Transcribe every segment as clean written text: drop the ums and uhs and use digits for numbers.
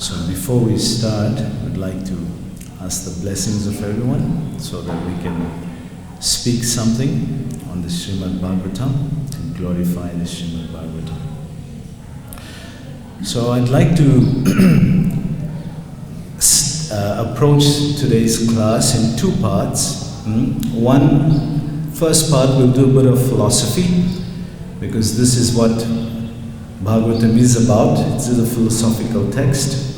So before we start, we'd like to ask the blessings of everyone so that we can speak something on the Srimad Bhagavatam and glorify the Srimad Bhagavatam. So I'd like to approach today's class in two parts. First part we'll do a bit of philosophy, because this is what Bhagavatam is about. It's a philosophical text.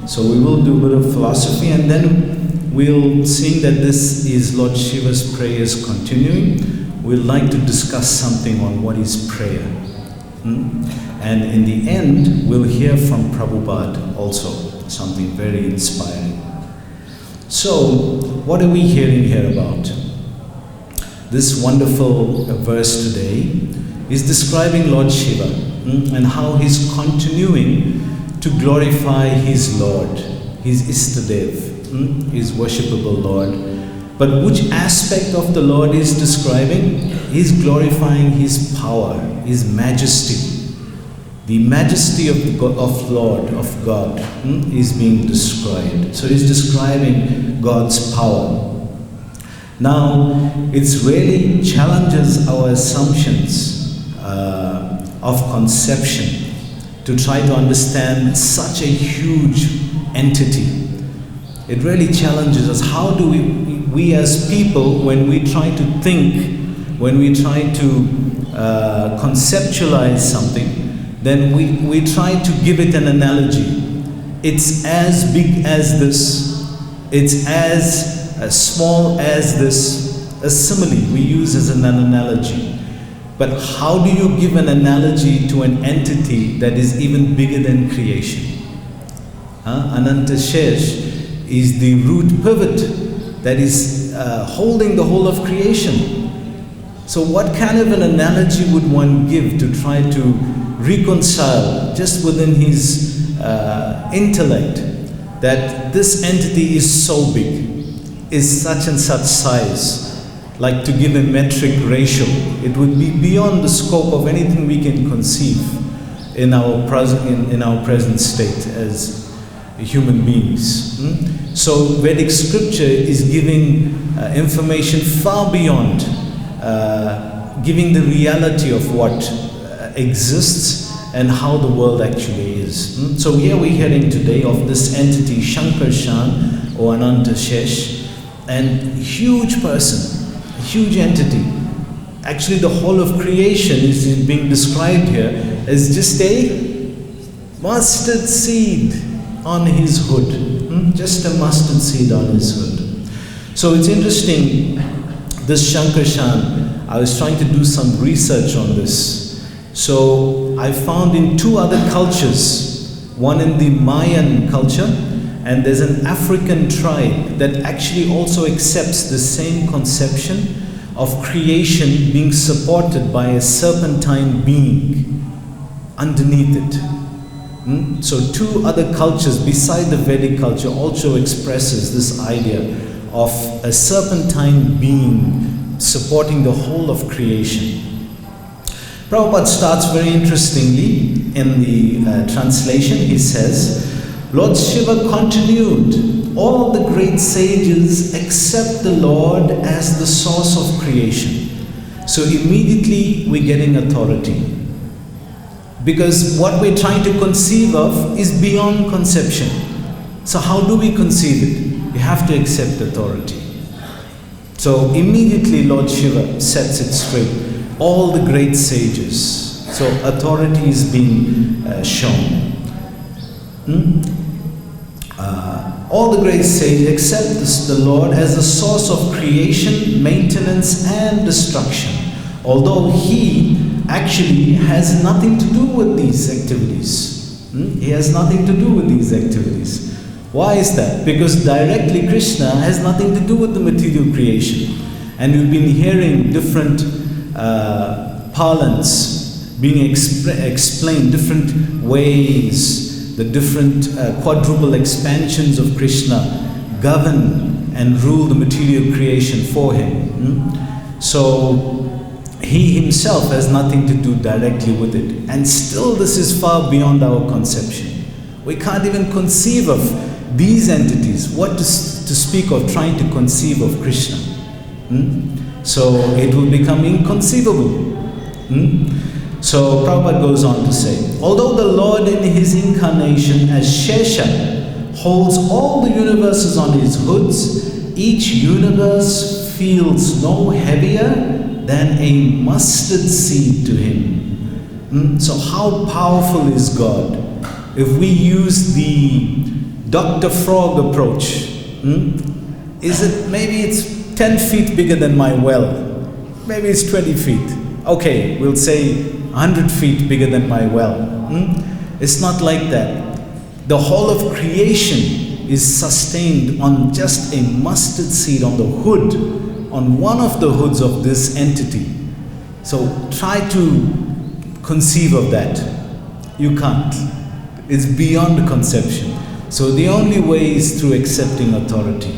So we will do a bit of philosophy, and then we'll, seeing that this is Lord Shiva's prayers continuing, we'd like to discuss something on what is prayer. And in the end, we'll hear from Prabhupada also, something very inspiring. So, what are we hearing here about? This wonderful verse today is describing Lord Shiva and how he's continuing to glorify his Lord, his Istadev, his worshipable Lord. But which aspect of the Lord is describing? He's glorifying his power, his majesty. The majesty of Lord, of God, is being described. So he's describing God's power. Now, it really challenges our assumptions of conception to try to understand such a huge entity. It really challenges us. How do we as people, when we try to think, when we try to conceptualize something, then we try to give it an analogy. It's as big as this. It's as small as this. A simile we use as an analogy. But how do you give an analogy to an entity that is even bigger than creation? Ananta Shesh is the root pivot that is holding the whole of creation. So what kind of an analogy would one give to try to reconcile just within his intellect that this entity is so big, is such and such size? Like to give a metric ratio, it would be beyond the scope of anything we can conceive in our present state as human beings. So Vedic scripture is giving information far beyond giving the reality of what exists and how the world actually is. So here we're hearing today of this entity, Shankarshan or Ananta Shesh, and huge person, huge entity. Actually the whole of creation is being described here as just a mustard seed on his hood. Just a mustard seed on his hood. So it's interesting, this Shankarshan, I was trying to do some research on this. So I found in two other cultures, one in the Mayan culture, and there's an African tribe that actually also accepts the same conception of creation being supported by a serpentine being underneath it. So two other cultures beside the Vedic culture also expresses this idea of a serpentine being supporting the whole of creation. Prabhupada starts very interestingly in the translation. He says, Lord Shiva continued, all the great sages accept the Lord as the source of creation. So immediately we're getting authority. Because what we're trying to conceive of is beyond conception. So how do we conceive it? We have to accept authority. So immediately Lord Shiva sets it straight. All the great sages. So authority is being shown. All the great sages accept the Lord as the source of creation, maintenance and destruction. Although he actually has nothing to do with these activities. He has nothing to do with these activities. Why is that? Because directly Krishna has nothing to do with the material creation. And we've been hearing different parlance being explained, different ways, the different quadruple expansions of Krishna govern and rule the material creation for him. So he himself has nothing to do directly with it. And still this is far beyond our conception. We can't even conceive of these entities. What to speak of trying to conceive of Krishna? So it will become inconceivable. So Prabhupada goes on to say, although the Lord in his incarnation as Shesha holds all the universes on his hoods, each universe feels no heavier than a mustard seed to him. So how powerful is God? If we use the Dr. Frog approach, is it, maybe it's 10 feet bigger than my well, maybe it's 20 feet. Okay, we'll say 100 feet bigger than my well. It's not like that. The whole of creation is sustained on just a mustard seed on the hood, on one of the hoods of this entity. So try to conceive of that. You can't. It's beyond conception. So the only way is through accepting authority.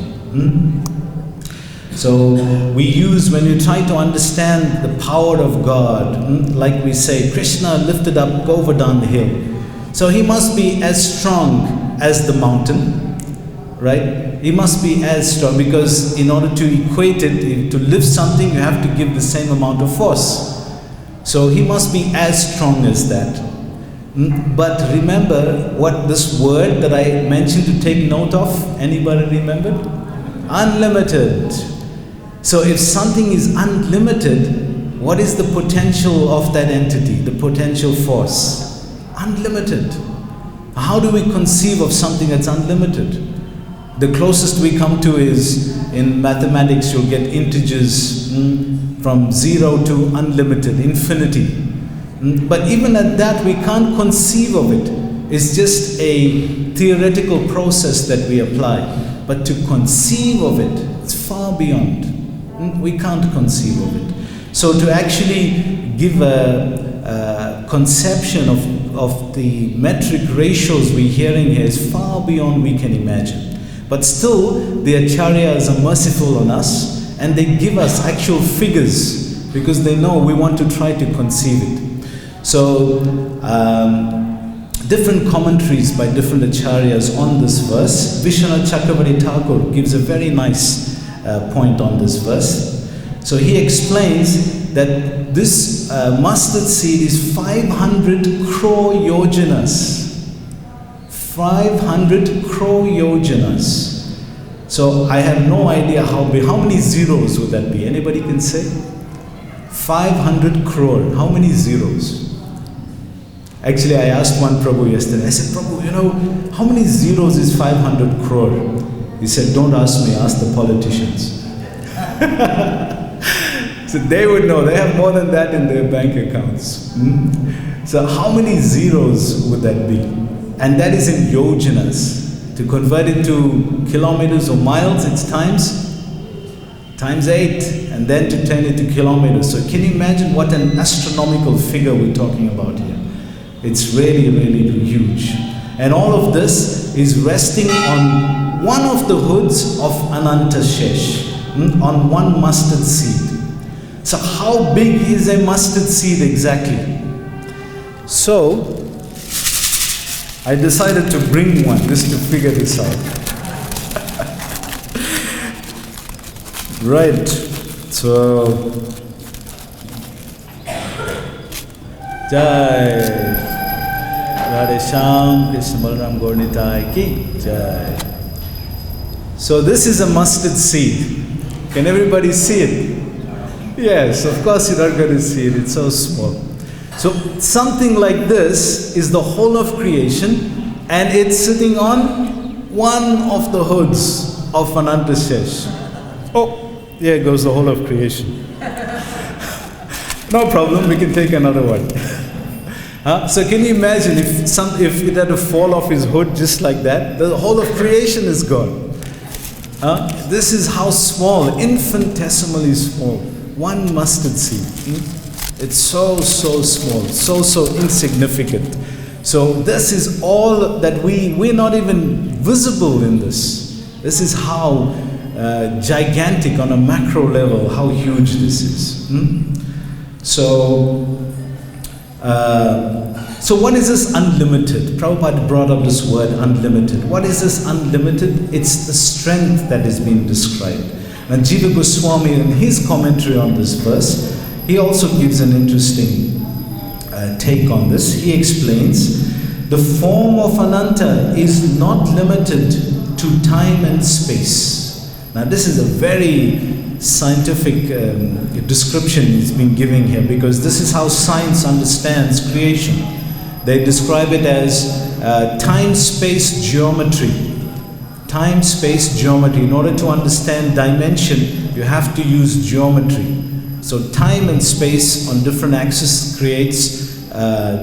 So we use, when you try to understand the power of God, like we say, Krishna lifted up Govardhan hill. So he must be as strong as the mountain, right? He must be as strong, because in order to equate it, to lift something, you have to give the same amount of force. So he must be as strong as that. But remember what this word that I mentioned to take note of, anybody remember? Unlimited. So if something is unlimited, what is the potential of that entity, the potential force? Unlimited. How do we conceive of something that's unlimited? The closest we come to is, in mathematics, you'll get integers from 0 to unlimited, infinity. But even at that, we can't conceive of it. It's just a theoretical process that we apply. But to conceive of it, it's far beyond. We can't conceive of it. So to actually give a conception of the metric ratios we're hearing here is far beyond we can imagine. But still, the acharyas are merciful on us, and they give us actual figures because they know we want to try to conceive it. So, different commentaries by different acharyas on this verse. Vishwanath Chakravarti Thakur gives a very nice point on this verse. So he explains that this mustard seed is 500 crore yojanas. 500 crore yojanas. So I have no idea how big. How many zeros would that be? Anybody can say? 500 crore. How many zeros? Actually, I asked one Prabhu yesterday. I said, Prabhu, you know, how many zeros is 500 crore? He said, don't ask me, ask the politicians. So they would know. They have more than that in their bank accounts. So how many zeros would that be? And that is in yojanas. To convert it to kilometers or miles, it's times 8. And then to turn it to kilometers. So can you imagine what an astronomical figure we're talking about here? It's really, really huge. And all of this is resting on one of the hoods of Ananta Shesh, on one mustard seed. So how big is a mustard seed exactly? So I decided to bring one just to figure this out. Right. So Jai Radhe Shyam Krishna Balaram Gaur Nitai Ki Jai. So this is a mustard seed. Can everybody see it? Yes, of course you're not going to see it. It's so small. So something like this is the whole of creation, and it's sitting on one of the hoods of Ananta Shesh. Oh, here goes the whole of creation. No problem, we can take another one. So can you imagine if it had to fall off his hood just like that? The whole of creation is gone. This is how small, infinitesimally small. One mustard seed. It's so small, so insignificant. So this is all that we're not even visible in this. This is how gigantic on a macro level, how huge this is. So So what is this unlimited? Prabhupada brought up this word unlimited. What is this unlimited? It's the strength that is being described. And Jiva Goswami, in his commentary on this verse, he also gives an interesting take on this. He explains, the form of Ananta is not limited to time and space. Now this is a very scientific description he's been giving here, because this is how science understands creation. They describe it as time-space geometry. Time-space geometry. In order to understand dimension, you have to use geometry. So time and space on different axes creates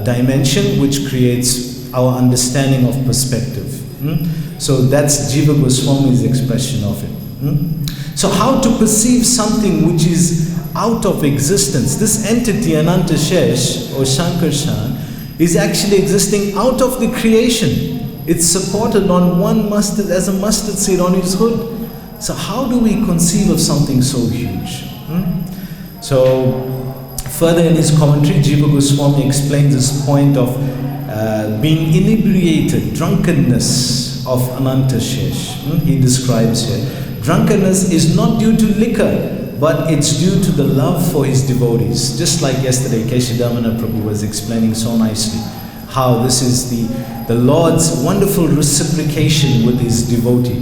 dimension, which creates our understanding of perspective. So that's Jiva Goswami's expression of it. So how to perceive something which is out of existence? This entity, Ananta Shesh or Shankarshan, is actually existing out of the creation. It's supported on one mustard, as a mustard seed on his hood. So how do we conceive of something so huge? So further in his commentary, Jiva Goswami explains this point of being inebriated, drunkenness of Ananta Shesh. He describes here, drunkenness is not due to liquor, but it's due to the love for his devotees. Just like yesterday, Keshadamana Prabhu was explaining so nicely how this is the Lord's wonderful reciprocation with his devotee.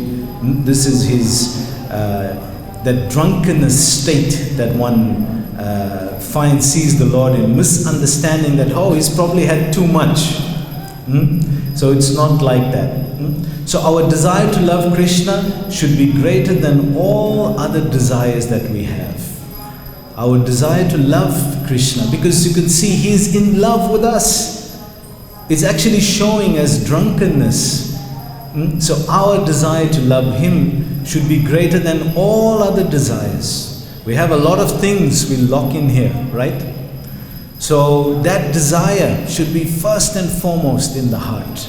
This is his, that drunkenness state that one sees the Lord in, misunderstanding that, oh, he's probably had too much. So it's not like that. So our desire to love Krishna should be greater than all other desires that we have. Our desire to love Krishna, because you can see he is in love with us. It's actually showing as drunkenness. So our desire to love him should be greater than all other desires. We have a lot of things we lock in here, right? So that desire should be first and foremost in the heart.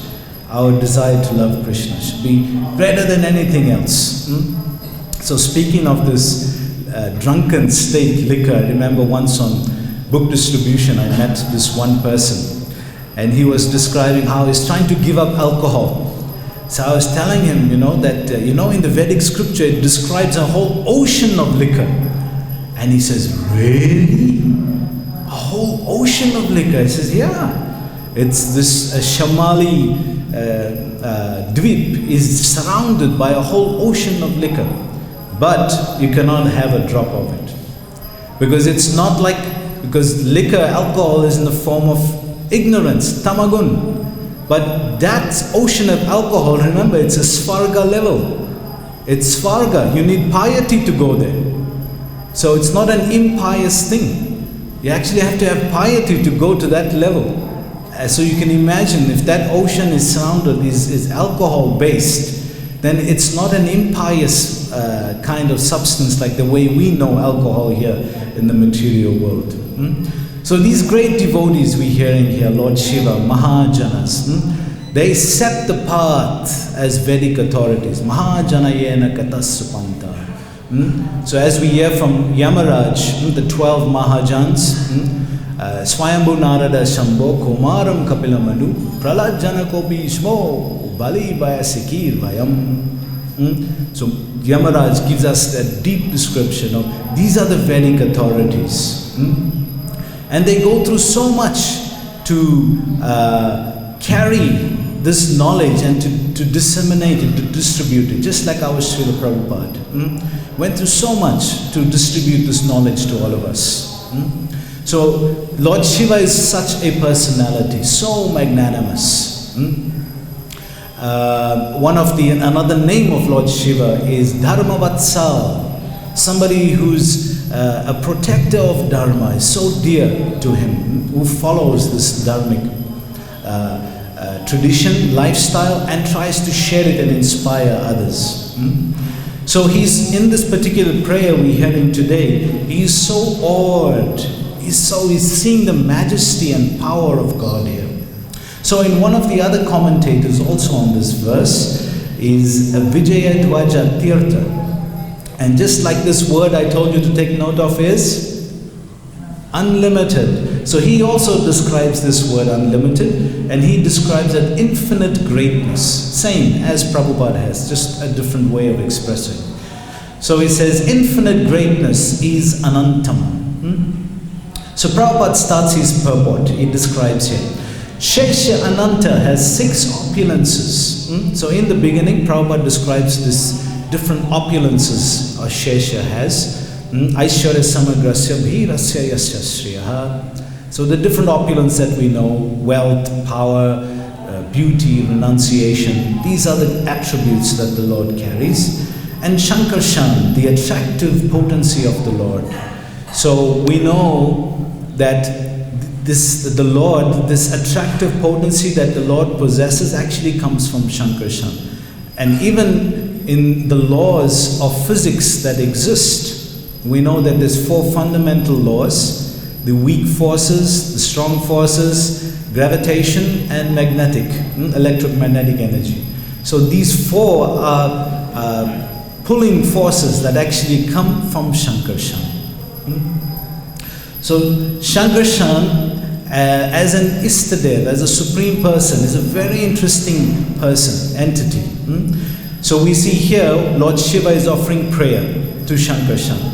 Our desire to love Krishna should be greater than anything else. So speaking of this drunken state, liquor, I remember once on book distribution I met this one person, and he was describing how he's trying to give up alcohol. So I was telling him, that in the Vedic scripture it describes a whole ocean of liquor. And he says, really? A whole ocean of liquor? He says, yeah. It's this Shamali Dweep is surrounded by a whole ocean of liquor. But you cannot have a drop of it. Because it's not because liquor, alcohol is in the form of ignorance, tamagun. But that ocean of alcohol, remember, it's a svarga level. It's svarga. You need piety to go there. So it's not an impious thing. You actually have to have piety to go to that level. So you can imagine if that ocean is surrounded, is alcohol based, then it's not an impious kind of substance like the way we know alcohol here in the material world. So these great devotees we're hearing here, Lord Shiva, Mahajanas, they set the path as Vedic authorities. Mahajanayena katasupanta. So as we hear from Yamaraj, the 12 Mahajans, Swayambhu Narada Shambho Kumaram Kapilamadu Pralad Janako Bhishmo Bali Bayasikir Vayam. So Yamaraj gives us a deep description of these are the Vedic authorities. And they go through so much to carry this knowledge and to disseminate it, to distribute it, just like our Srila Prabhupada went through so much to distribute this knowledge to all of us. So Lord Shiva is such a personality, so magnanimous. Another name of Lord Shiva is Dharmavatsal, somebody who's a protector of Dharma, is so dear to him, who follows this Dharmic tradition, lifestyle, and tries to share it and inspire others. So he's in this particular prayer we're hearing today, he's so awed, he's seeing the majesty and power of God here. So in one of the other commentators also on this verse is Vijayadwaja Tirtha. And just like this word I told you to take note of is unlimited. So he also describes this word unlimited, and he describes an infinite greatness, same as Prabhupada has, just a different way of expressing. So he says infinite greatness is anantam. So Prabhupada starts his purport. He describes here. Shesha Ananta has 6 opulences. So in the beginning, Prabhupada describes this different opulences Shesha has. Aishwarya Samagrasya Bhirasya Yasya Shriyaha. So the different opulence that we know, wealth, power, beauty, renunciation, these are the attributes that the Lord carries. And Shankarshan, the attractive potency of the Lord. So we know that the Lord, this attractive potency that the Lord possesses actually comes from Shankarshan. And even in the laws of physics that exist, we know that there's 4 fundamental laws: the weak forces, the strong forces, gravitation, and magnetic, electromagnetic energy. So these 4 are pulling forces that actually come from Shankarshan. So Shankarshan as an Istadev, as a supreme person, is a very interesting person, entity. So we see here Lord Shiva is offering prayer to Shankarshan.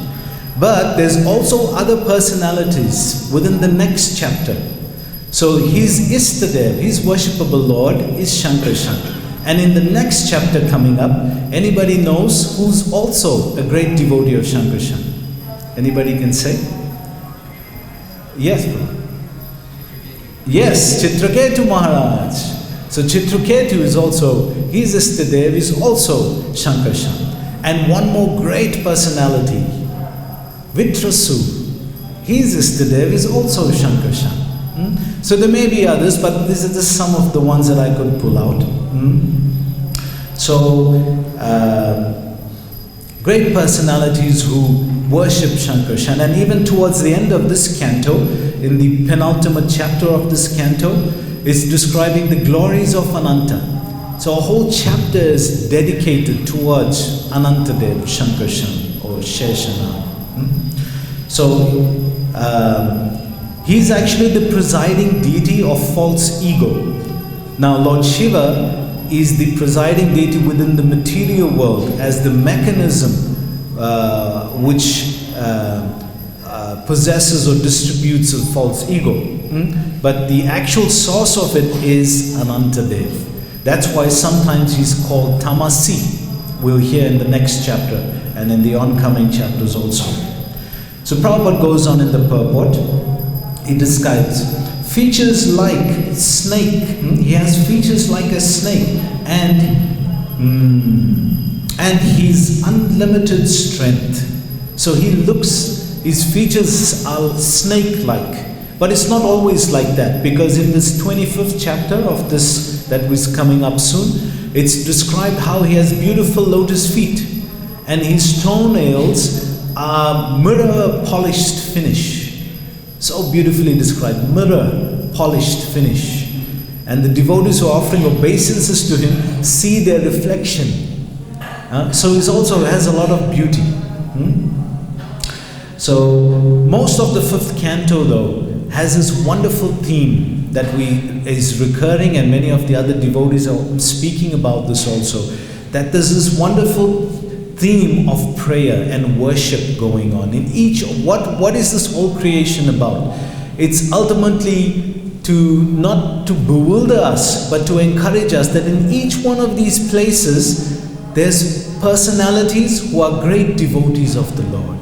But there's also other personalities within the next chapter. So his Istadev, his worshipable Lord, is Shankarshan. And in the next chapter coming up, anybody knows who's also a great devotee of Shankarshan? Anybody can say? Yes, bro. Yes, Chitraketu Maharaj. So Chitraketu is also, his Istadev is also Shankarshan. And one more great personality, Vitrasu. His Istadev is also Shankarshan. So there may be others, but these are just some of the ones that I could pull out. So, great personalities who worship Shankarshan, and even towards the end of this canto, in the penultimate chapter of this canto, is describing the glories of Ananta. So a whole chapter is dedicated towards Anantadev, Shankarshan, or Sheshana. So, he's actually the presiding deity of false ego. Now Lord Shiva is the presiding deity within the material world as the mechanism which possesses or distributes a false ego. But the actual source of it is Anantadev. That's why sometimes he's called Tamasi. We'll hear in the next chapter and in the oncoming chapters also. So Prabhupada goes on in the purport. He describes features like snake. He has features like a snake, and his unlimited strength. So he looks, his features are snake-like. But it's not always like that, because in this 25th chapter of this that was coming up soon, it's described how he has beautiful lotus feet, and his toenails are mirror polished finish. So beautifully described, mirror polished finish. And the devotees who are offering obeisances to him see their reflection. So he also has a lot of beauty. So most of the 5th canto though has this wonderful theme that is recurring, and many of the other devotees are speaking about this also, that there's this wonderful theme of prayer and worship going on in each. What is this whole creation about? It's ultimately to not to bewilder us, but to encourage us that in each one of these places there's personalities who are great devotees of the Lord.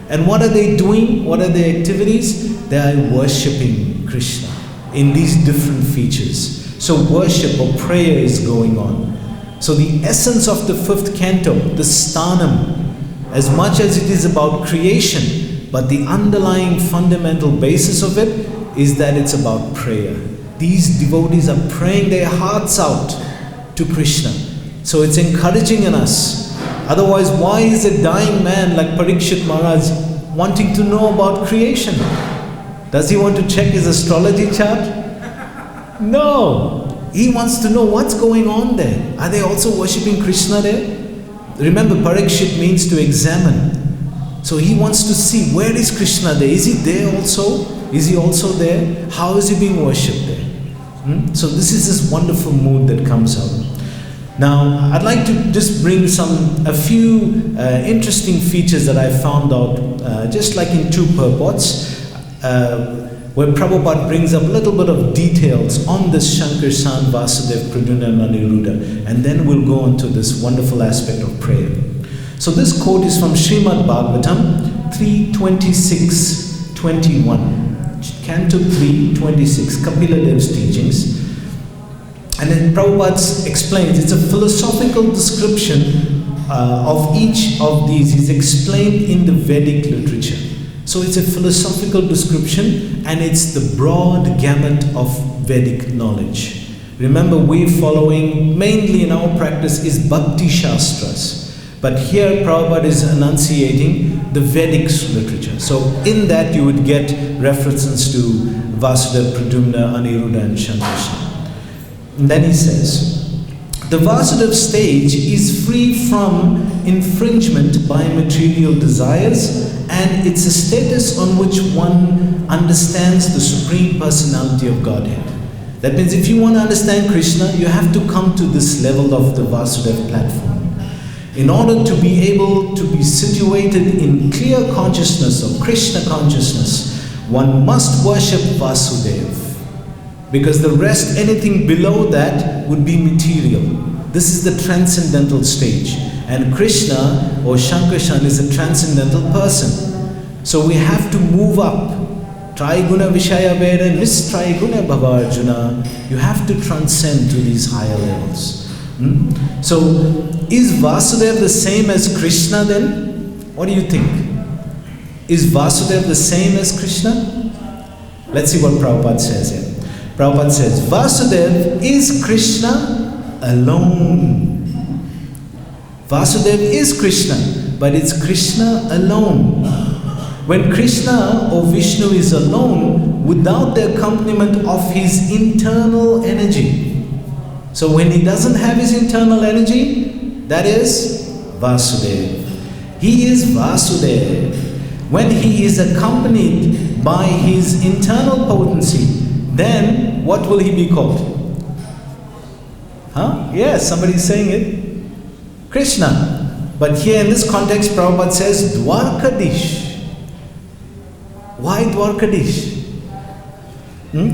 And what are they doing? What are their activities? They are worshipping Krishna in these different features. So worship or prayer is going on. So the essence of the 5th canto, the sthanam, as much as it is about creation, but the underlying fundamental basis of it is that it's about prayer. These devotees are praying their hearts out to Krishna. So it's encouraging in us. Otherwise, why is a dying man like Parikshit Maharaj wanting to know about creation? Does he want to check his astrology chart? No. He wants to know what's going on there. Are they also worshipping Krishna there? Remember, Parikshit means to examine. So he wants to see, where is Krishna there? Is he there also? Is he also there? How is he being worshipped there? So this is this wonderful mood that comes out. Now, I'd like to just bring a few interesting features that I found out, just like in two purports, where Prabhupada brings up a little bit of details on this Shankarshan, Vasudev, Pradyumna and Aniruddha, and then we'll go on to this wonderful aspect of prayer. So this quote is from Srimad Bhagavatam 3:26-21, Canto 3:26, Kapila Dev's teachings. And then Prabhupada explains, it's a philosophical description of each of these. Is explained in the Vedic literature. So it's a philosophical description, and it's the broad gamut of Vedic knowledge. Remember, we're following, mainly in our practice, is Bhakti Shastras. But here Prabhupada is enunciating the Vedic literature. So in that you would get references to Vasudeva, Pradyumna, Aniruddha and Shankarshan. And then he says, the Vasudeva stage is free from infringement by material desires, and it's a status on which one understands the Supreme Personality of Godhead. That means if you want to understand Krishna, you have to come to this level of the Vasudeva platform. In order to be able to be situated in clear consciousness or Krishna consciousness, one must worship Vasudeva. Because the rest, anything below that, would be material. This is the transcendental stage. And Krishna or Shankarshan is a transcendental person. So we have to move up. Triguna Vishaya Veda, Nistriguna Bhavarjuna. You have to transcend to these higher levels. So, is Vasudeva the same as Krishna then? What do you think? Is Vasudeva the same as Krishna? Let's see what Prabhupada says here. Prabhupada says, Vasudeva is Krishna alone. Vasudeva is Krishna, but it's Krishna alone. When Krishna or Vishnu is alone, without the accompaniment of his internal energy. So when he doesn't have his internal energy, that is Vasudeva. He is Vasudeva. When he is accompanied by his internal potency, then what will he be called? Yes, somebody is saying it. Krishna. But here in this context, Prabhupada says Dwarkadish. Why Dwarkadish?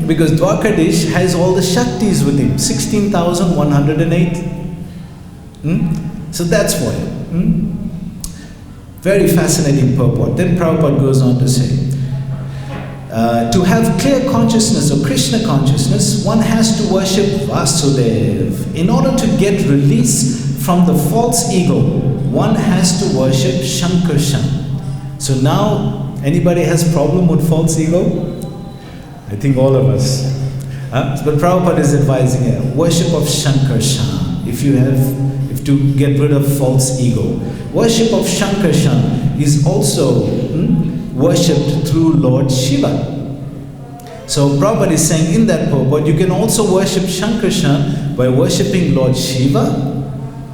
Because Dwarkadish has all the Shaktis with him, 16,108. So that's why. Very fascinating purport. Then Prabhupada goes on to say, to have clear consciousness or Krishna consciousness, one has to worship Vasudeva. In order to get release from the false ego, one has to worship Shankarshan. So now, anybody has problem with false ego? I think all of us. But Prabhupada is advising here, worship of Shankarshan, if to get rid of false ego. Worship of Shankarshan is also worshipped through Lord Shiva. So Prabhupada is saying in that purport, you can also worship Shankarshan by worshipping Lord Shiva.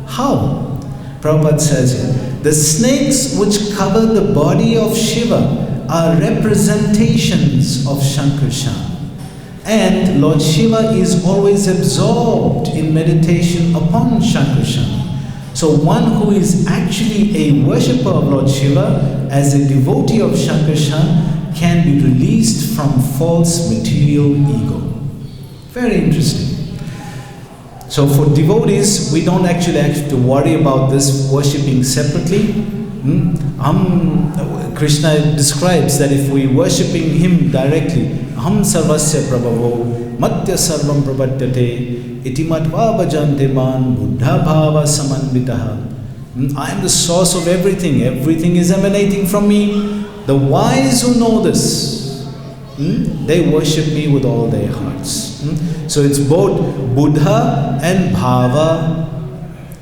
How? Prabhupada says here, the snakes which cover the body of Shiva are representations of Shankarshan. And Lord Shiva is always absorbed in meditation upon Shankarshan. So one who is actually a worshipper of Lord Shiva, as a devotee of Shankarshan, can be released from false material ego. Very interesting. So for devotees, we don't actually have to worry about this worshipping separately. Krishna describes that if we worshipping him directly, Aham sarvasya prabhavo matya sarvam prabhatyate iti matva bhajante man buddha bhava samanvitaha. I am the source of everything. Everything is emanating from me. The wise who know this, they worship me with all their hearts. So it's both Buddha and Bhava.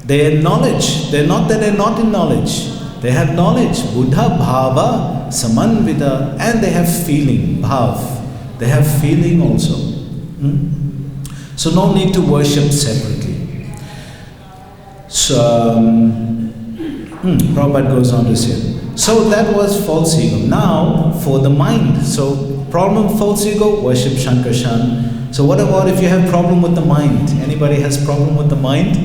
They acknowledge. They're not that they're not in knowledge. They have knowledge. Buddha, Bhava, Samanvita, and they have feeling. Bhav. They have feeling also. So no need to worship separately. So Prabhupada goes on to say, So that was false ego. Now for the mind. So problem false ego, worship Shankarshan. So what about if you have problem with the mind? Anybody has problem with the mind?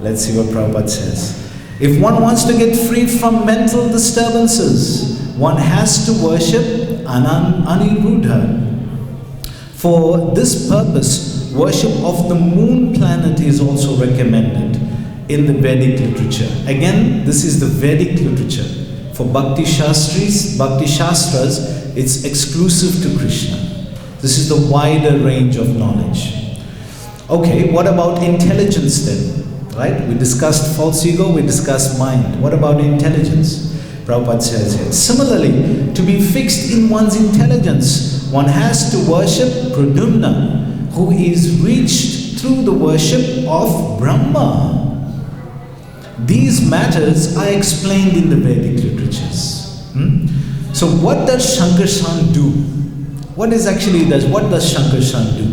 Let's see what Prabhupada says. If one wants to get free from mental disturbances, one has to worship Aniruddha. For this purpose, worship of the moon planet is also recommended in the Vedic literature. Again, this is the Vedic literature. For Bhakti Shastras, it's exclusive to Krishna. This is the wider range of knowledge. Okay, what about intelligence then? Right? We discussed false ego, we discussed mind. What about intelligence? Prabhupada says here, similarly, to be fixed in one's intelligence, one has to worship Pradyumna, who is reached through the worship of Brahma. These matters are explained in the Vedic literatures. So what does Shankarshan do? What does Shankarshan do?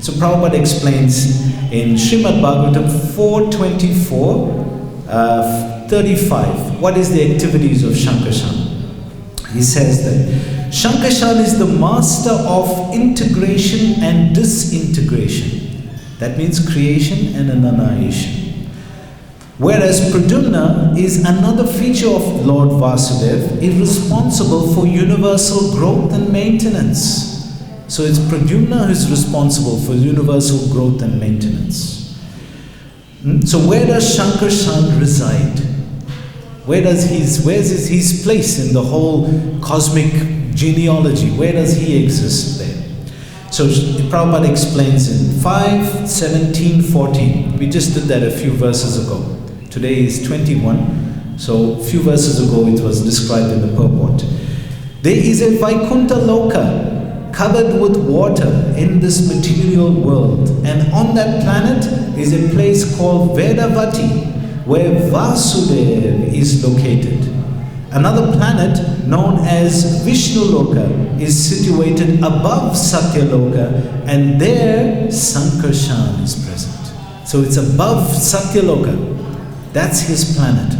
So Prabhupada explains in Srimad Bhagavatam 4:24, 35. What is the activities of Shankarshan? He says that Shankarshan is the master of integration and disintegration. That means creation and annihilation. Whereas Pradyumna is another feature of Lord Vasudev, is responsible for universal growth and maintenance. So it's Pradyumna who is responsible for universal growth and maintenance. So where does Shankarshan reside? Where's his place in the whole cosmic genealogy? Where does he exist there? So Prabhupada explains in 5:17-14. We just did that a few verses ago. Today is 21. So a few verses ago it was described in the purport. There is a Vaikuntha Loka covered with water in this material world, and on that planet is a place called Vedavati, where Vasudev is located. Another planet known as Vishnu Loka is situated above Satya Loka, and there Sankarshan is present. So it's above Satya Loka. That's his planet.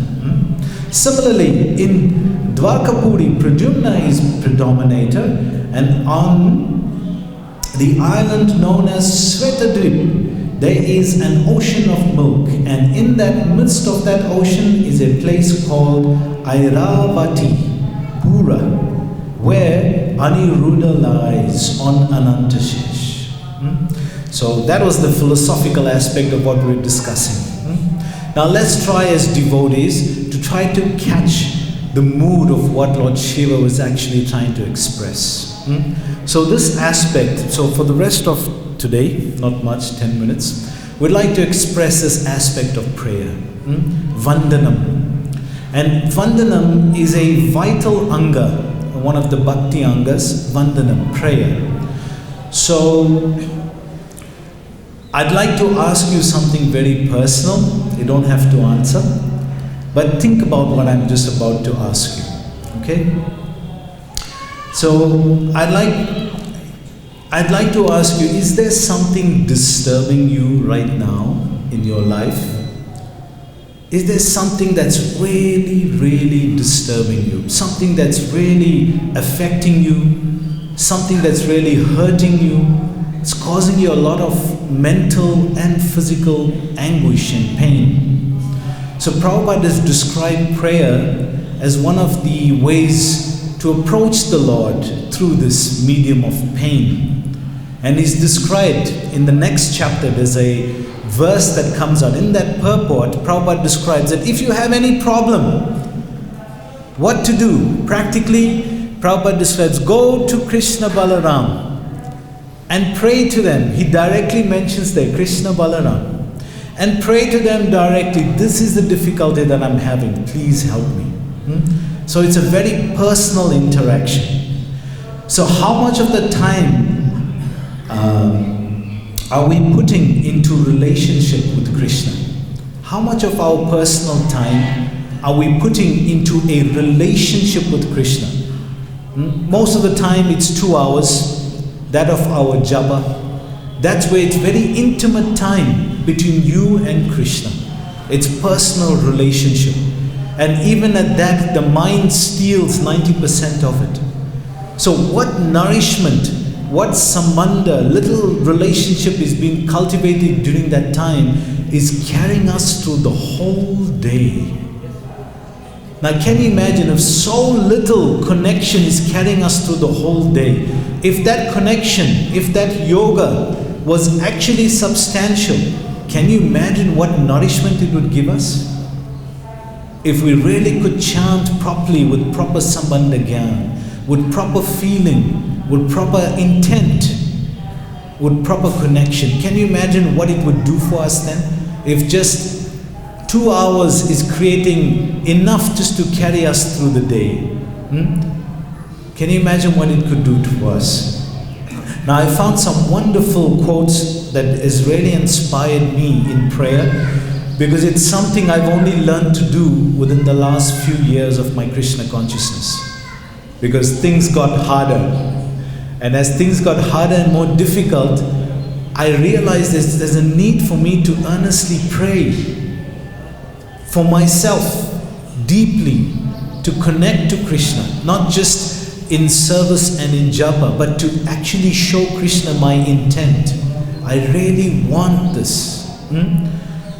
Similarly, in Dwarkapuri, Pradyumna is predominator, and on the island known as Svetadvip, there is an ocean of milk, and in that midst of that ocean is a place called Airavati, Pura, where Aniruddha lies on Anantashesh. So that was the philosophical aspect of what we're discussing. Now let's try as devotees to try to catch the mood of what Lord Shiva was actually trying to express. So this aspect, so for the rest of today, not much, 10 minutes, we'd like to express this aspect of prayer. Vandanam. And Vandanam is a vital anga, one of the bhakti angas, Vandanam, prayer. So I'd like to ask you something very personal. You don't have to answer, but think about what I'm just about to ask you. Okay? So I'd like to ask you, is there something disturbing you right now in your life? Is there something that's really, really disturbing you? Something that's really affecting you? Something that's really hurting you? It's causing you a lot of mental and physical anguish and pain. So Prabhupada has described prayer as one of the ways to approach the Lord through this medium of pain. And he's described in the next chapter, there's a verse that comes out. In that purport, Prabhupada describes that if you have any problem, what to do? Practically, Prabhupada describes, go to Krishna Balaram and pray to them. He directly mentions there, Krishna Balaram. And pray to them directly, this is the difficulty that I'm having, please help me. So it's a very personal interaction. So how much of the time are we putting into relationship with Krishna? How much of our personal time are we putting into a relationship with Krishna? Most of the time it's 2 hours. That of our japa. That's where it's very intimate time between you and Krishna. It's personal relationship. And even at that, the mind steals 90% of it. So what nourishment, what samanda, little relationship is being cultivated during that time is carrying us through the whole day. Now can you imagine if so little connection is carrying us through the whole day? If that connection, if that yoga was actually substantial, can you imagine what nourishment it would give us? If we really could chant properly with proper sambandha gyan, with proper feeling, with proper intent, with proper connection, can you imagine what it would do for us then? If just 2 hours is creating enough just to carry us through the day. Can you imagine what it could do to us? Now I found some wonderful quotes that has really inspired me in prayer, because it's something I've only learned to do within the last few years of my Krishna consciousness. Because things got harder. And as things got harder and more difficult, I realized there's a need for me to earnestly pray for myself, deeply, to connect to Krishna, not just in service and in japa, but to actually show Krishna my intent. I really want this.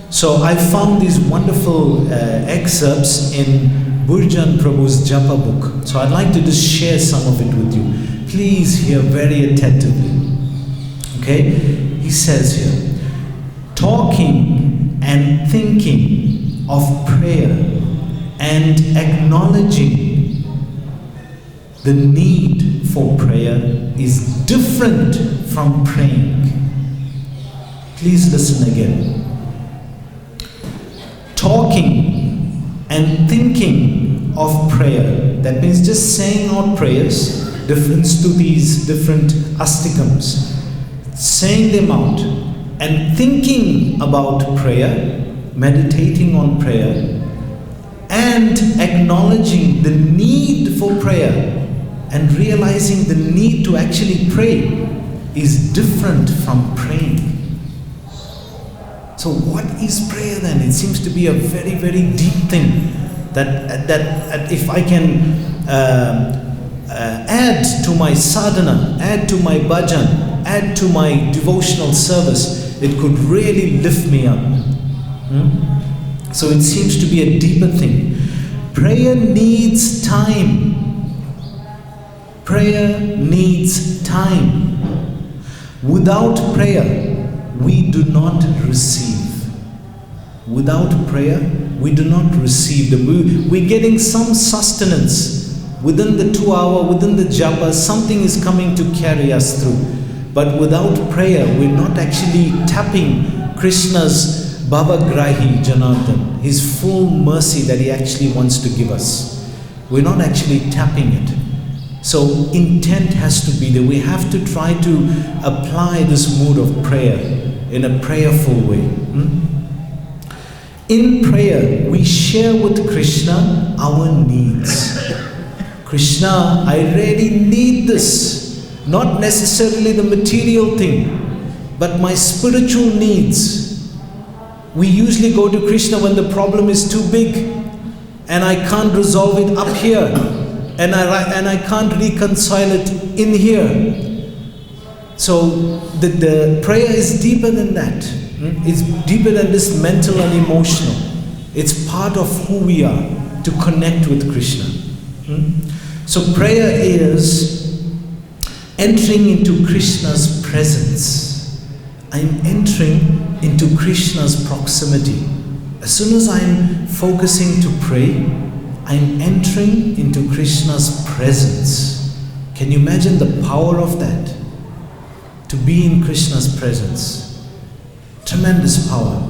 So I found these wonderful excerpts in Burjan Prabhu's japa book. So I'd like to just share some of it with you. Please hear very attentively. Okay? He says here, talking and thinking of prayer and acknowledging the need for prayer is different from praying. Please listen again. Talking and thinking of prayer, that means just saying out prayers, different stutis, different astikams, saying them out and thinking about prayer, meditating on prayer, and acknowledging the need for prayer and realizing the need to actually pray is different from praying. So what is prayer then? It seems to be a very, very deep thing that if I can add to my sadhana, add to my bhajan, add to my devotional service, it could really lift me up. So it seems to be a deeper thing. Prayer needs time. Prayer needs time. Without prayer, we do not receive. Without prayer, we do not receive. We're getting some sustenance. Within the 2 hour, within the japa, something is coming to carry us through. But without prayer, we're not actually tapping Krishna's Bhavagrahi Janardhan, his full mercy that he actually wants to give us. We're not actually tapping it. So intent has to be there. We have to try to apply this mood of prayer in a prayerful way. In prayer, we share with Krishna our needs. Krishna, I really need this. Not necessarily the material thing, but my spiritual needs. We usually go to Krishna when the problem is too big and I can't resolve it up here and I can't reconcile it in here. So the prayer is deeper than that. It's deeper than this mental and emotional. It's part of who we are, to connect with Krishna. So prayer is entering into Krishna's presence. I'm entering into Krishna's proximity. As soon as I'm focusing to pray, I'm entering into Krishna's presence. Can you imagine the power of that? To be in Krishna's presence. Tremendous power.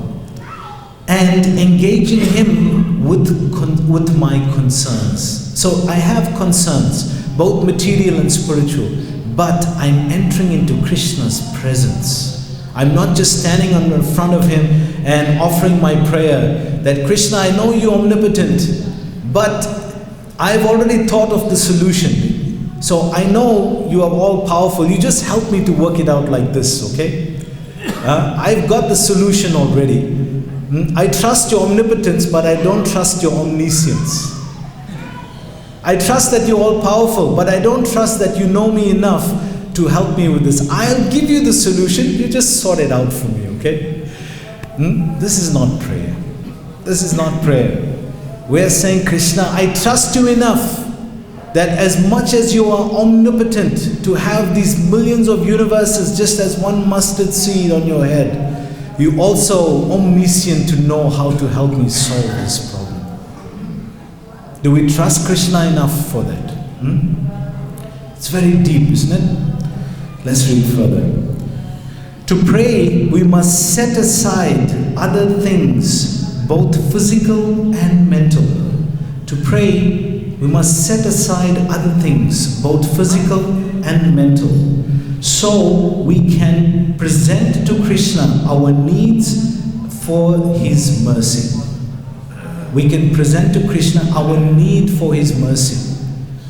And engaging him with my concerns. So I have concerns, both material and spiritual, but I'm entering into Krishna's presence. I'm not just standing in front of him and offering my prayer that Krishna, I know you're omnipotent, but I've already thought of the solution. So I know you are all powerful. You just help me to work it out like this, okay? I've got the solution already. I trust your omnipotence, but I don't trust your omniscience. I trust that you're all powerful, but I don't trust that you know me enough to help me with this. I'll give you the solution, you just sort it out for me, okay? This is not prayer. This is not prayer. We're saying, Krishna, I trust you enough that as much as you are omnipotent to have these millions of universes just as one mustard seed on your head, you also omniscient to know how to help me solve this problem. Do we trust Krishna enough for that? It's very deep, isn't it? Let's read further. To pray, we must set aside other things, both physical and mental. To pray, we must set aside other things, both physical and mental, so we can present to Krishna our needs for His mercy. We can present to Krishna our need for His mercy.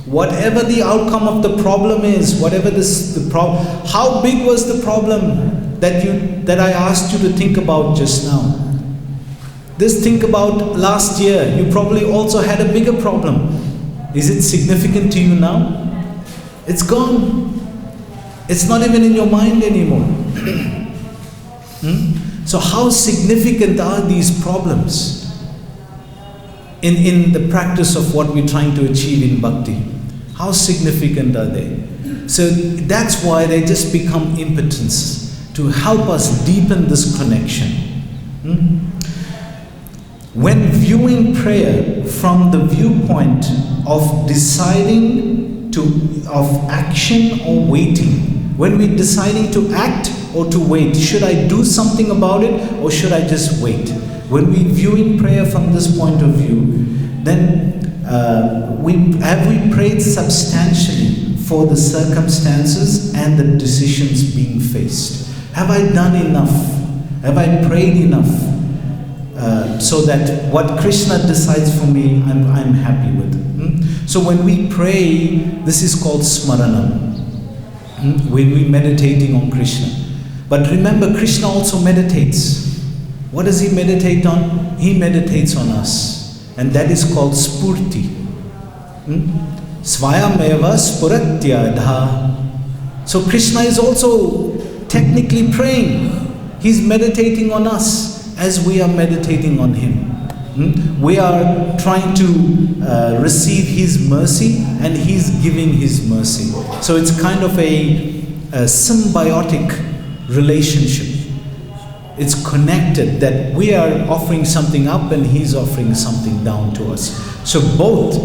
Whatever the outcome of the problem is, whatever the problem, how big was the problem that I asked you to think about just now? Just think about last year. You probably also had a bigger problem. Is it significant to you now? It's gone. It's not even in your mind anymore. So how significant are these problems in the practice of what we're trying to achieve in bhakti? How significant are they? So that's why they just become impotence to help us deepen this connection. When viewing prayer from the viewpoint of deciding of action or waiting, when we're deciding to act or to wait, should I do something about it or should I just wait? When we're viewing prayer from this point of view, then have we prayed substantially for the circumstances and the decisions being faced? Have I done enough? Have I prayed enough? So that what Krishna decides for me, I'm happy with. So when we pray, this is called smaranam. When we're meditating on Krishna. But remember, Krishna also meditates. What does He meditate on? He meditates on us. And that is called spurti. Svayameva spuratyadha. So Krishna is also technically praying. He's meditating on us as we are meditating on Him. We are trying to receive His mercy and He's giving His mercy. So it's kind of a symbiotic relationship. It's connected, that we are offering something up and He's offering something down to us. So both,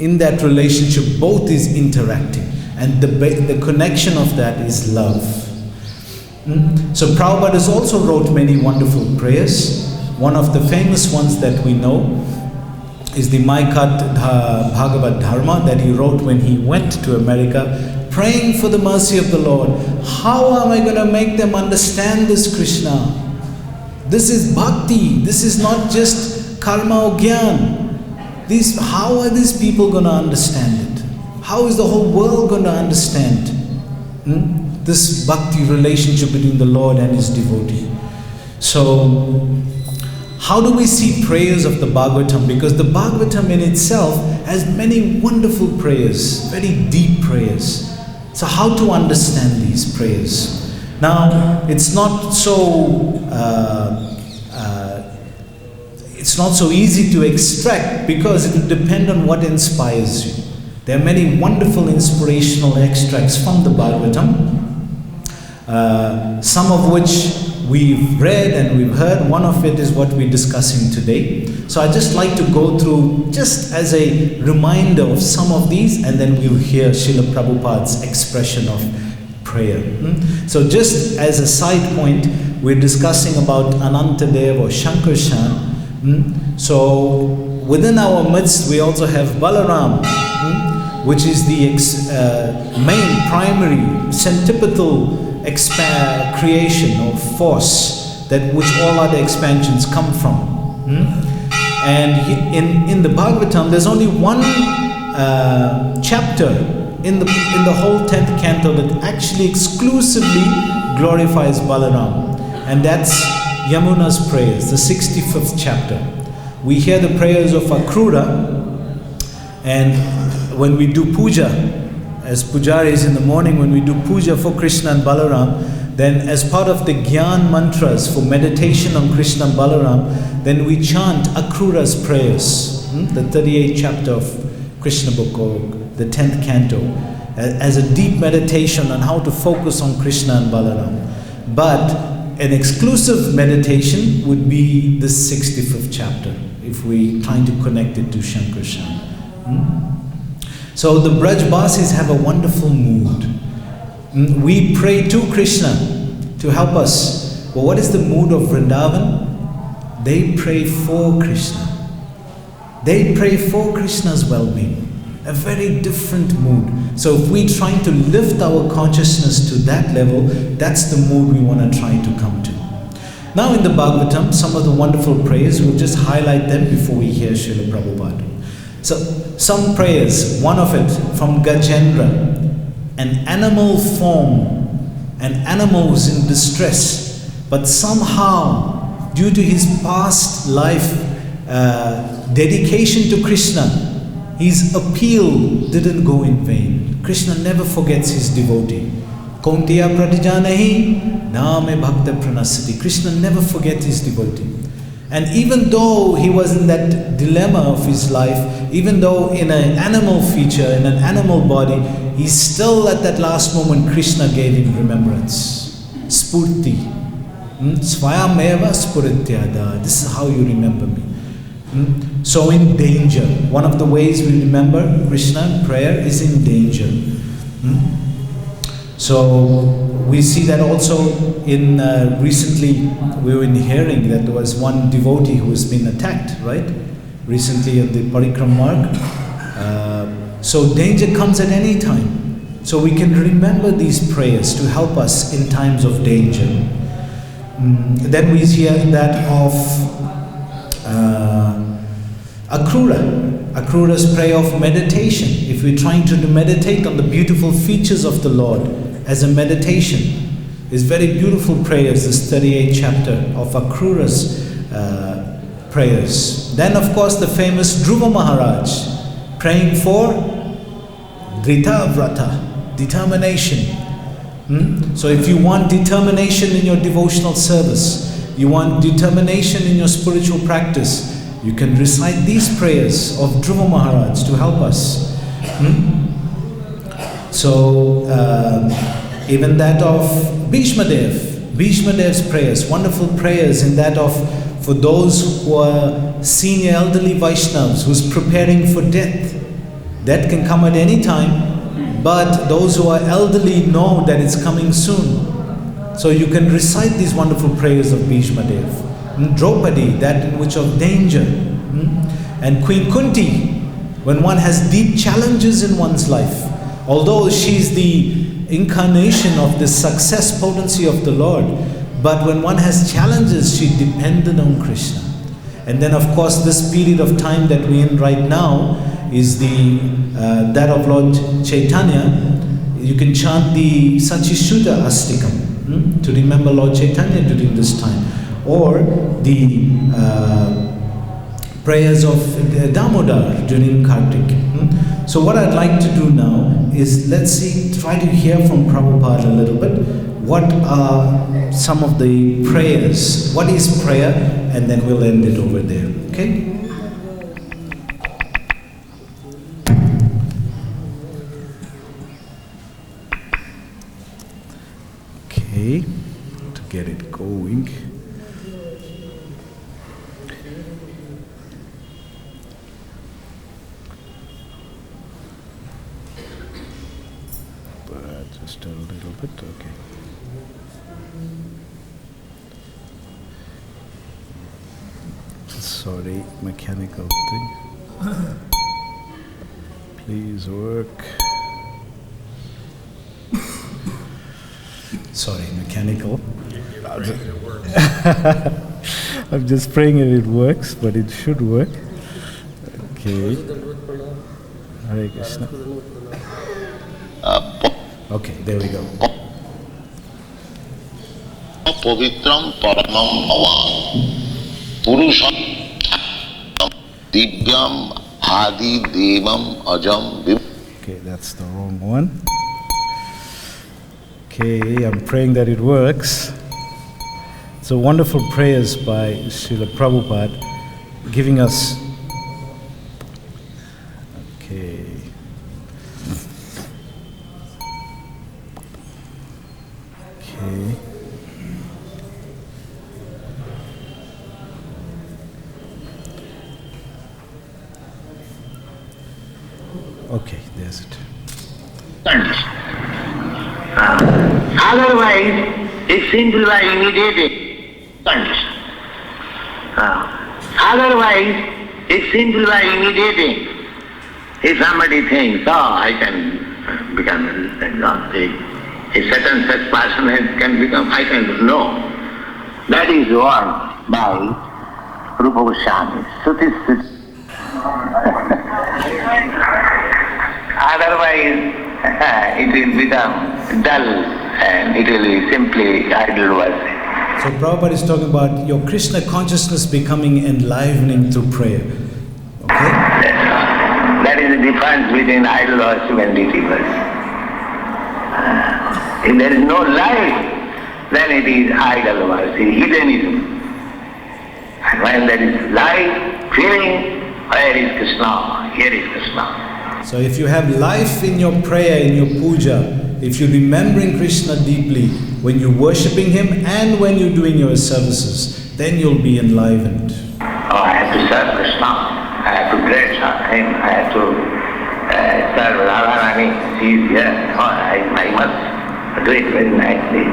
in that relationship, both is interacting. And the connection of that is love. So Prabhupada has also wrote many wonderful prayers. One of the famous ones that we know is the Maikat Bhagavad Dharma that he wrote when he went to America, praying for the mercy of the Lord. How am I going to make them understand this, Krishna? This is bhakti. This is not just karma or gyan. How are these people going to understand it? How is the whole world going to understand this bhakti relationship between the Lord and His devotee? So, how do we see prayers of the Bhagavatam? Because the Bhagavatam in itself has many wonderful prayers, very deep prayers. So how to understand these prayers? Now, it's not so easy to extract, because it will depend on what inspires you. There are many wonderful inspirational extracts from the Bhagavatam, some of which we've read and we've heard. One of it is what we're discussing today. So I just like to go through just as a reminder of some of these, and then we'll hear Srila Prabhupada's expression of prayer. So just as a side point, we're discussing about Anantadev or Shankarshan. So within our midst, we also have Balaram, which is the main, primary, centripetal creation or force which all other expansions come from. And in the Bhagavatam, there's only one chapter in the whole 10th canto that actually exclusively glorifies Balaram, and that's Yamuna's prayers, the 65th chapter. We hear the prayers of Akrura, and when we do puja, as pujaris in the morning, when we do puja for Krishna and Balaram, then as part of the Gyan mantras for meditation on Krishna and Balaram, then we chant Akrura's prayers, the 38th chapter of Krishna book, or the 10th canto, as a deep meditation on how to focus on Krishna and Balaram. But an exclusive meditation would be the 65th chapter, if we trying to connect it to Shankarshan. So the Brajbasis have a wonderful mood. We pray to Krishna to help us. But what is the mood of Vrindavan? They pray for Krishna. They pray for Krishna's well-being. A very different mood. So if we're trying to lift our consciousness to that level, that's the mood we want to try to come to. Now in the Bhagavatam, some of the wonderful prayers, we'll just highlight them before we hear Srila Prabhupada. So some prayers, one of it from Gajendra, an animal form, an animal who's in distress, but somehow due to his past life dedication to Krishna, his appeal didn't go in vain. Krishna never forgets his devotee. Kaunteya pratijanahi name bhakta pranasati. Krishna never forgets his devotee. And even though he was in that dilemma of his life, even though in an animal feature, in an animal body, he still at that last moment Krishna gave him remembrance. Spurti. Swayameva spurityada. This is how you remember me. So in danger, one of the ways we remember Krishna in prayer is in danger. So we see that also in recently we were hearing that there was one devotee who has been attacked, right? Recently at the Parikram marg. So danger comes at any time. So we can remember these prayers to help us in times of danger. Then we hear that of Akrura's prayer of meditation. If we're trying to meditate on the beautiful features of the Lord as a meditation, is very beautiful prayers, this 38th chapter of Akrura's prayers. Then of course the famous Dhruva Maharaj praying for Drita Vrata, determination. So if you want determination in your devotional service, you want determination in your spiritual practice, you can recite these prayers of Dhruva Maharaj to help us. So even that of Bhishma Dev's prayers, wonderful prayers in that of, for those who are senior elderly Vaishnavas who's preparing for death. Death can come at any time, but those who are elderly know that it's coming soon. So you can recite these wonderful prayers of Bhishma Dev. Draupadi, that in which of danger. And Queen Kunti, when one has deep challenges in one's life, although she's the incarnation of the success potency of the Lord, but when one has challenges, she depended on Krishna. And then of course this period of time that we're in right now is the that of Lord Chaitanya. You can chant the Sachishuddha Astikam to remember Lord Chaitanya during this time, or the prayers of Damodar during Kartik. So what I'd like to do now is, let's see, try to hear from Prabhupada a little bit. What are some of the prayers? What is prayer? And then we'll end it over there. Okay? Okay, to get it going. Just a little bit, okay. Sorry, mechanical thing. Please work. Sorry, mechanical. I'm just praying that it works, but it should work. Okay. Hare Krishna. Okay, there we go. Apavitram Paramam Bhavan Purusham Divyam Adi Devam Ajam Viv. Okay, that's the wrong one. Okay, I'm praying that it works. So wonderful prayers by Srila Prabhupada giving us. Okay. Okay. Okay, there's it. Otherwise, it seems like immediate condition. Otherwise, it seems like immediate. If somebody thinks, I can become exalted, a certain such person can become, I can know. That is what by Rupa Goswami. Otherwise, it will become dull and it will be simply idle worship. So Prabhupada is talking about your Krishna consciousness becoming enlivening through prayer. Okay? That is the difference between idle worship and deity worship. If there is no life, then it is idle worship, hedonism. And when there is life, feeling, where is Krishna? Here is Krishna. So if you have life in your prayer, in your puja, if you're remembering Krishna deeply, when you're worshipping Him and when you're doing your services, then you'll be enlivened. I have to serve Krishna, I have to praise Him, I have to serve Radharani, she is here. I must do it very nicely.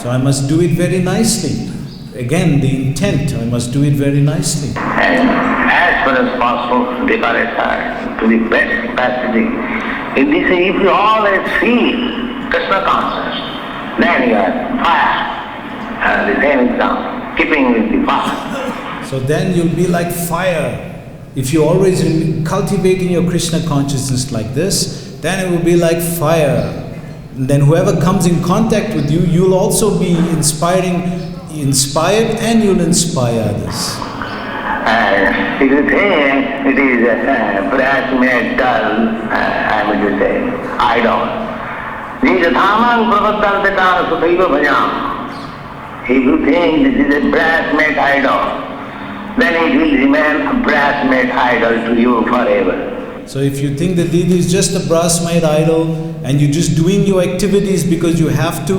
So I must do it very nicely. Again, the intent, I must do it very nicely. And as far as possible, decorate her to the best capacity. In this, if you always feel Krishna conscious, then you are fire. The same example, keeping with the fire. So then you'll be like fire. If you're always cultivating your Krishna consciousness like this, then it will be like fire. And then whoever comes in contact with you, you'll also be inspired and you'll inspire others. If you think it is perhaps made dull, I would say, idle. If you think this is a brass-made idol, then it will remain a brass-made idol to you forever. So if you think the deity is just a brass-made idol and you're just doing your activities because you have to,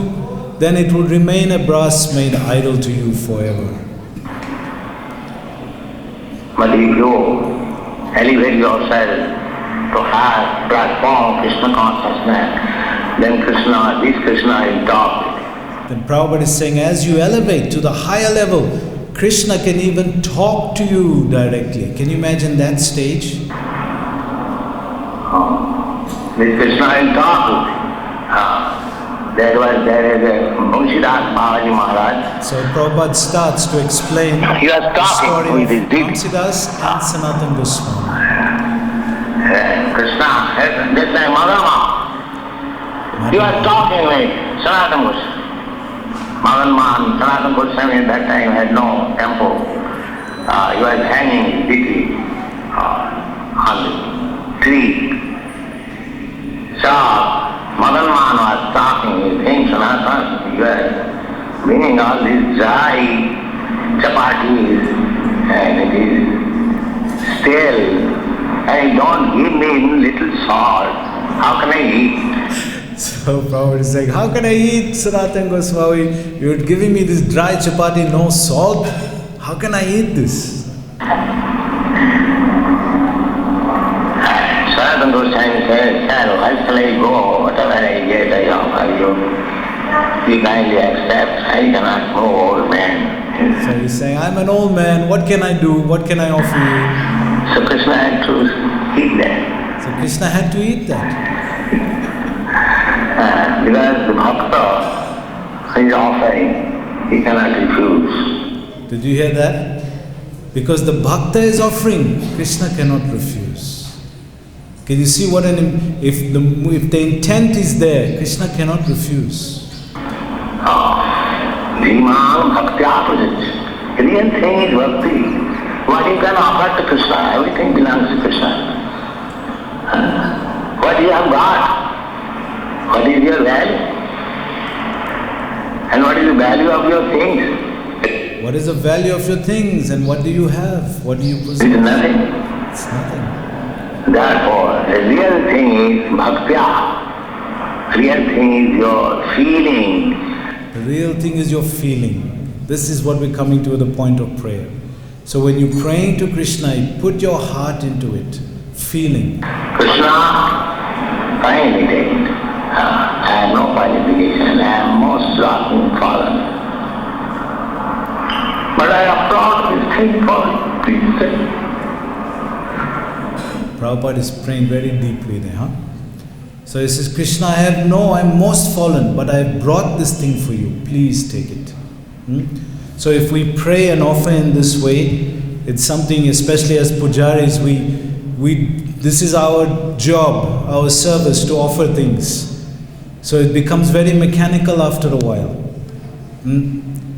then it will remain a brass-made idol to you forever. But if you elevate yourself to higher platform Krishna consciousness, then this Krishna is God. Then Prabhupada is saying, as you elevate to the higher level, Krishna can even talk to you directly. Can you imagine that stage? This Krishna is God. There is a Vamsidas Balaji Maharaj. So Prabhupada starts to explain He was the story talking with his of deity. Vamsidas and Sanatana Goswami. Krishna, this time Madan he was talking with Sanatana Goswami. Madan Sanatana Goswami at that time had no temple. He was hanging his deity on the tree. So Madan was talking with him, Sanatana, you are bringing all these dry chapatis and it is stale and you don't give me little salt. How can I eat? So Prabhupada is saying, how can I eat, Sanatana Goswami? You're giving me this dry chapati, no salt. How can I eat this? Sanatana Goswami says, why shall I go? Whatever I get, I offer you. You kindly accept. I cannot go, old man. So he's saying, I'm an old man. What can I do? What can I offer you? So Krishna had to eat that. So Krishna had to eat that. Because the bhakta is offering, he cannot refuse. Did you hear that? Because the bhakta is offering, Krishna cannot refuse. Can you see what if the intent is there, Krishna cannot refuse. Dhimam bhaktya prajach. Real thing is bhakti. What you can offer to Krishna, everything belongs to Krishna. What you have got, what is your value? And what is the value of your things? What is the value of your things and what do you have? What do you possess? It is nothing. It's nothing. Therefore, the real thing is bhaktya. Real thing is your feeling. The real thing is your feeling. This is what we're coming to at the point of prayer. So when you're praying to Krishna, you put your heart into it, feeling. Krishna, kindly take it. I have no qualification. I am most rotten fallen. But I have brought this thing for please take. Prabhupada is praying very deeply there, huh? So he says, Krishna, I'm most fallen, but I have brought this thing for you. Please take it. So if we pray and offer in this way, it's something, especially as pujaris, this is our job, our service to offer things. So it becomes very mechanical after a while.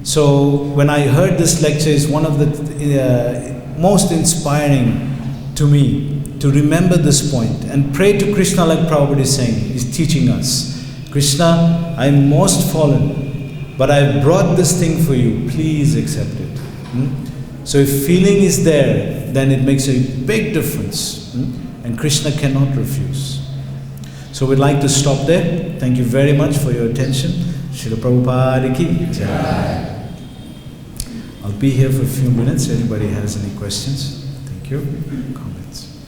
So when I heard this lecture, it's one of the most inspiring to me to remember this point and pray to Krishna like Prabhupada is saying. He's teaching us, Krishna, I'm most fallen, but I've brought this thing for you, please accept it. So if feeling is there, then it makes a big difference. And Krishna cannot refuse. So we'd like to stop there. Thank you very much for your attention. Srila Prabhupada ki jai. I'll be here for a few minutes. Anybody has any questions? Thank you. Comments?